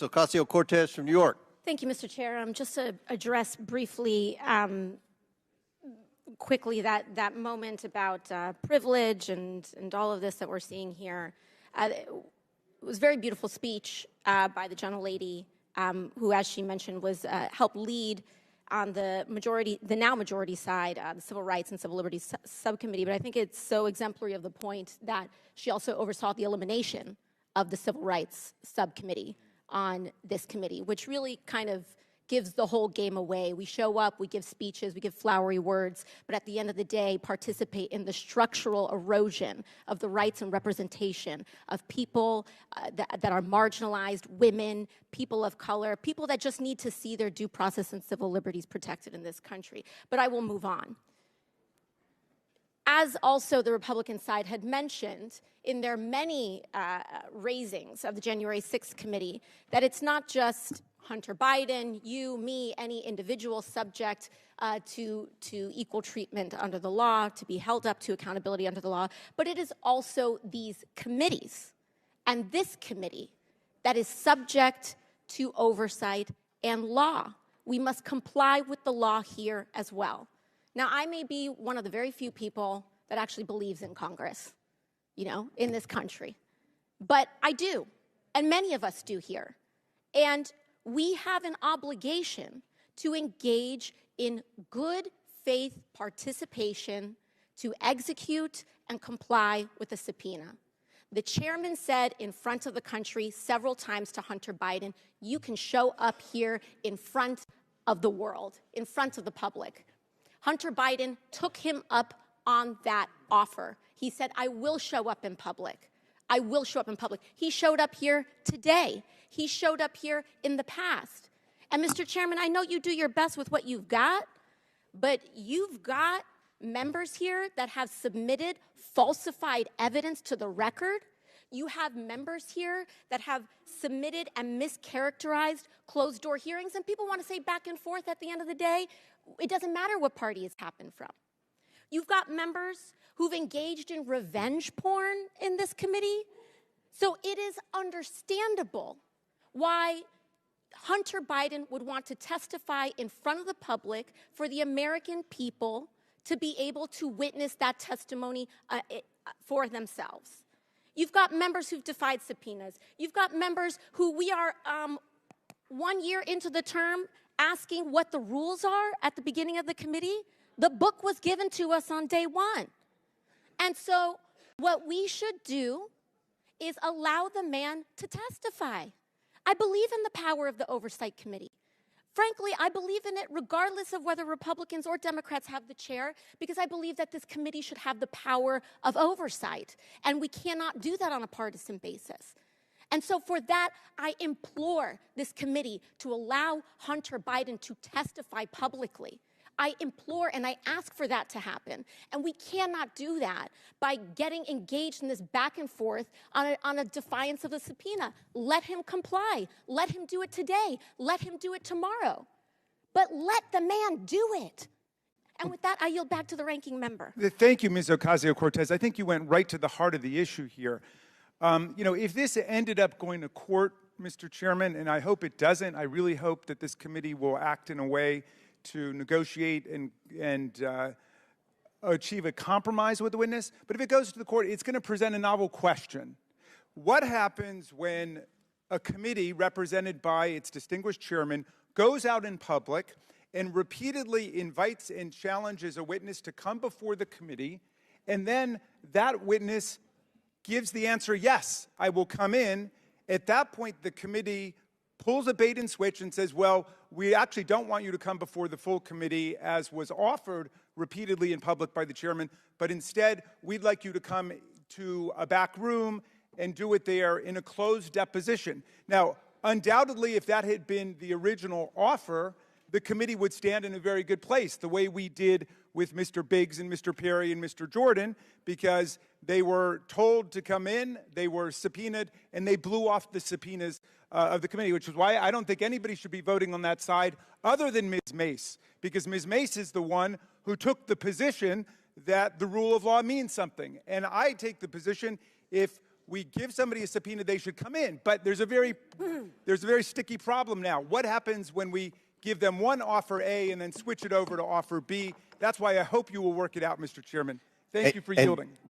Ocasio-Cortez from New York. Thank you, Mr. Chair. Just to address briefly, quickly, that moment about privilege and all of this that we're seeing here. It was a very beautiful speech by the gentlelady, who, as she mentioned, was helped lead on the now majority side, the Civil Rights and Civil Liberties Subcommittee. But I think it's so exemplary of the point that she also oversaw the elimination of the Civil Rights Subcommittee on this committee, which really kind of gives the whole game away. We show up, we give speeches, we give flowery words, but at the end of the day, participate in the structural erosion of the rights and representation of people that are marginalized, women, people of color, people that just need to see their due process and civil liberties protected in this country. But I will move on. As also the Republican side had mentioned in their many raisings of the January 6th committee, that it's not just Hunter Biden, you, me, any individual subject to equal treatment under the law, to be held up to accountability under the law, but it is also these committees and this committee that is subject to oversight and law. We must comply with the law here as well. Now, I may be one of the very few people that actually believes in Congress, in this country. But I do, and many of us do here. And we have an obligation to engage in good faith participation to execute and comply with the subpoena. The chairman said in front of the country several times to Hunter Biden, you can show up here in front of the world, in front of the public. Hunter Biden took him up on that offer. He said, I will show up in public. I will show up in public. He showed up here today. He showed up here in the past. And Mr. Chairman, I know you do your best with what you've got, but you've got members here that have submitted falsified evidence to the record. You have members here that have submitted and mischaracterized closed-door hearings, and people want to say back and forth at the end of the day, it doesn't matter what party it's happened from. You've got members who've engaged in revenge porn in this committee. So it is understandable why Hunter Biden would want to testify in front of the public for the American people to be able to witness that testimony for themselves. You've got members who've defied subpoenas. You've got members who we are 1 year into the term asking what the rules are at the beginning of the committee. The book was given to us on day one. And so what we should do is allow the man to testify. I believe in the power of the Oversight Committee. Frankly, I believe in it regardless of whether Republicans or Democrats have the chair, because I believe that this committee should have the power of oversight. And we cannot do that on a partisan basis. And so for that, I implore this committee to allow Hunter Biden to testify publicly. I implore and I ask for that to happen. And we cannot do that by getting engaged in this back and forth on a defiance of the subpoena. Let him comply. Let him do it today. Let him do it tomorrow. But let the man do it. And with that, I yield back to the ranking member. Thank you, Ms. Ocasio-Cortez. I think you went right to the heart of the issue here. If this ended up going to court, Mr. Chairman, and I hope it doesn't, I really hope that this committee will act in a way to negotiate and achieve a compromise with the witness. But if it goes to the court, it's going to present a novel question. What happens when a committee represented by its distinguished chairman goes out in public and repeatedly invites and challenges a witness to come before the committee, and then that witness gives the answer, yes, I will come in? At that point, the committee pulls a bait and switch and says, well, we actually don't want you to come before the full committee as was offered repeatedly in public by the chairman, but instead we'd like you to come to a back room and do it there in a closed deposition. Now, undoubtedly, if that had been the original offer, the committee would stand in a very good place, the way we did with Mr. Biggs and Mr. Perry and Mr. Jordan, because they were told to come in, they were subpoenaed, and they blew off the subpoenas of the committee, which is why I don't think anybody should be voting on that side other than Ms. Mace, because Ms. Mace is the one who took the position that the rule of law means something. And I take the position, if we give somebody a subpoena, they should come in. But there's a very sticky problem now. What happens when we give them one offer A and then switch it over to offer B? That's why I hope you will work it out, Mr. Chairman. Thank you for yielding.